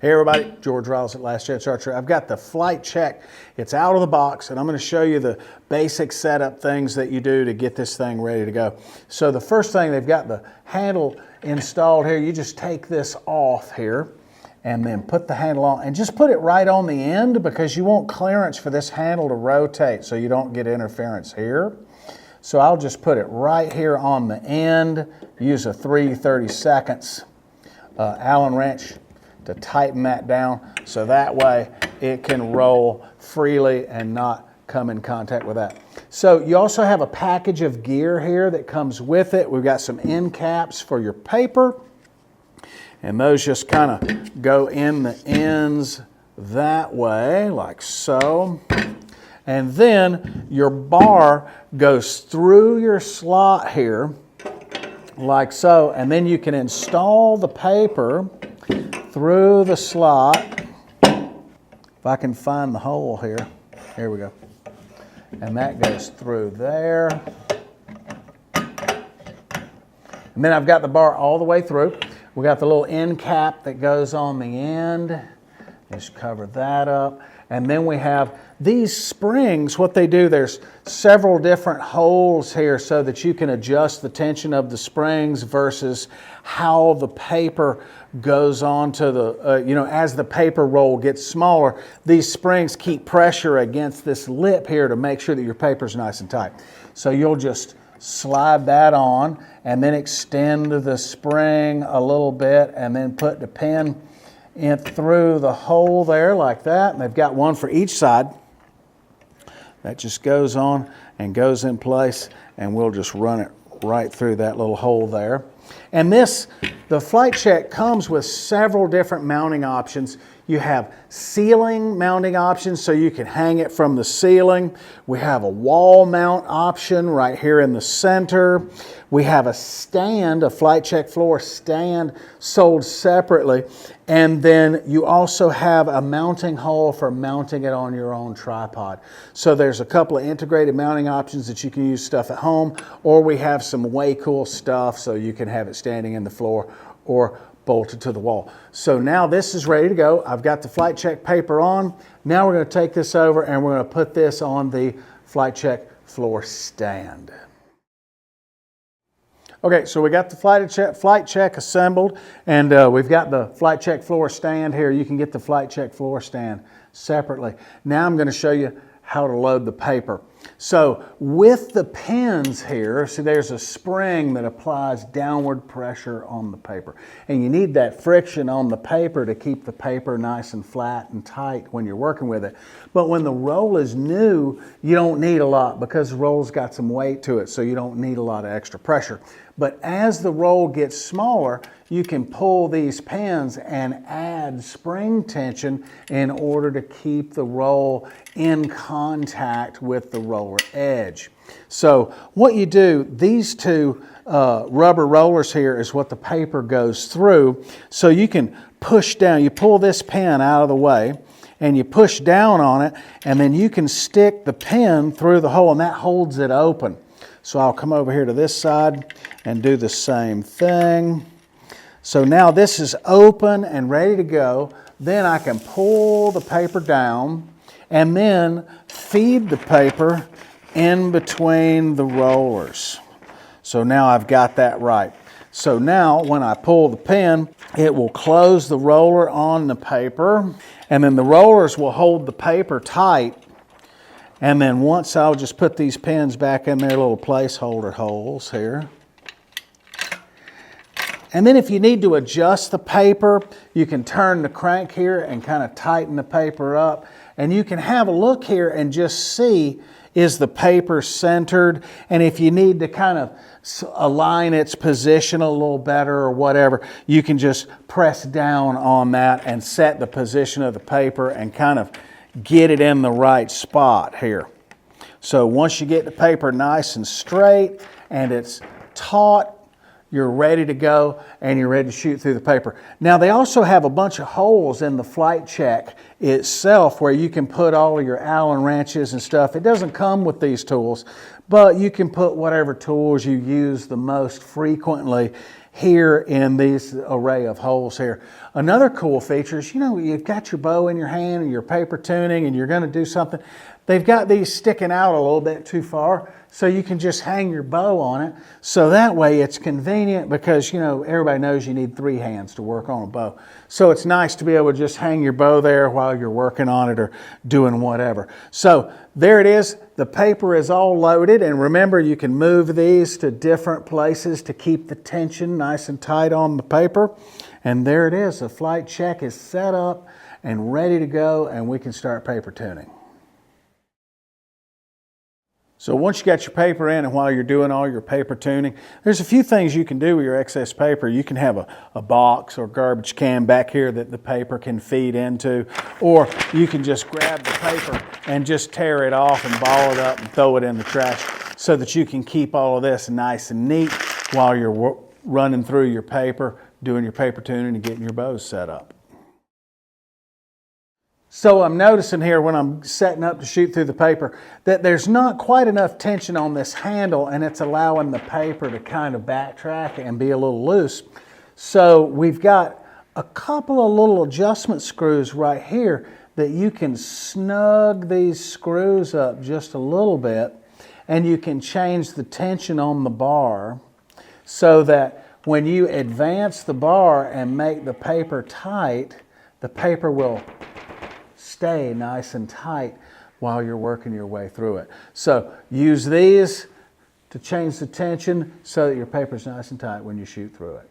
Hey everybody, George Riles at Last Chance Archery. I've got the FlightCheck. It's out of the box and I'm going to show you the basic setup things that you do to get this thing ready to go. So the first thing, they've got the handle installed here. You just take this off here and then put the handle on and just put it right on the end because you want clearance for this handle to rotate so you don't get interference here. So I'll just put it right here on the end, use a 3/32 Allen wrench to tighten that down so that way it can roll freely and not come in contact with that. So you also have a package of gear here that comes with it. We've got some end caps for your paper, and those just kind of go in the ends that way, like so. And then your bar goes through your slot here, like so, and then you can install the paper through the slot. If I can find the hole here, here we go. And that goes through there. And then I've got the bar all the way through. We got the little end cap that goes on the end. Just cover that up. And then we have these springs. What they do, there's several different holes here so that you can adjust the tension of the springs versus how the paper goes on to the, as the paper roll gets smaller, these springs keep pressure against this lip here to make sure that your paper's nice and tight. So you'll just slide that on and then extend the spring a little bit and then put the pin in through the hole there like that. And they've got one for each side. That just goes on and goes in place, and we'll just run it right through that little hole there. And the FlightCheck comes with several different mounting options. You have ceiling mounting options so you can hang it from the ceiling. We have a wall mount option right here in the center. We have a stand, a FlightCheck floor stand sold separately. And then you also have a mounting hole for mounting it on your own tripod. So there's a couple of integrated mounting options that you can use stuff at home, or we have some way cool stuff so you can have it standing in the floor or bolted to the wall. So now this is ready to go. I've got the FlightCheck paper on. Now we're going to take this over and we're going to put this on the FlightCheck floor stand. Okay, so we got the FlightCheck assembled, and we've got the FlightCheck floor stand here. You can get the FlightCheck floor stand separately. Now I'm going to show you how to load the paper. So with the pins here, see there's a spring that applies downward pressure on the paper. And you need that friction on the paper to keep the paper nice and flat and tight when you're working with it. But when the roll is new, you don't need a lot because the roll's got some weight to it, so you don't need a lot of extra pressure. But as the roll gets smaller, you can pull these pins and add spring tension in order to keep the roll in contact with the roller edge. So what you do, these two rubber rollers here is what the paper goes through. So you can push down, you pull this pin out of the way and you push down on it, and then you can stick the pin through the hole and that holds it open. So I'll come over here to this side and do the same thing. So now this is open and ready to go. Then I can pull the paper down and then feed the paper in between the rollers. So now I've got that right. So now when I pull the pin, it will close the roller on the paper, and then the rollers will hold the paper tight. And then once I'll just put these pins back in their little placeholder holes here. And then if you need to adjust the paper, you can turn the crank here and kind of tighten the paper up. And you can have a look here and just see, is the paper centered? And if you need to kind of align its position a little better or whatever, you can just press down on that and set the position of the paper and kind of get it in the right spot here. So once you get the paper nice and straight and it's taut, you're ready to go and you're ready to shoot through the paper. Now they also have a bunch of holes in the FlightCheck itself where you can put all of your Allen wrenches and stuff. It doesn't come with these tools, but you can put whatever tools you use the most frequently here in these array of holes here. Another cool feature is, you've got your bow in your hand and you're paper tuning and you're going to do something. They've got these sticking out a little bit too far, so you can just hang your bow on it. So that way it's convenient because, everybody knows you need 3 hands to work on a bow. So it's nice to be able to just hang your bow there while you're working on it or doing whatever. So there it is. The paper is all loaded, and remember, you can move these to different places to keep the tension nice and tight on the paper. And there it is. The FlightCheck is set up and ready to go, and we can start paper tuning. So once you got your paper in, and while you're doing all your paper tuning, there's a few things you can do with your excess paper. You can have a box or garbage can back here that the paper can feed into, or you can just grab the paper and just tear it off and ball it up and throw it in the trash so that you can keep all of this nice and neat while you're running through your paper, doing your paper tuning and getting your bows set up. So I'm noticing here when I'm setting up to shoot through the paper that there's not quite enough tension on this handle, and it's allowing the paper to kind of backtrack and be a little loose. So we've got a couple of little adjustment screws right here that you can snug these screws up just a little bit, and you can change the tension on the bar so that when you advance the bar and make the paper tight, the paper will stay nice and tight while you're working your way through it. So use these to change the tension so that your paper's nice and tight when you shoot through it.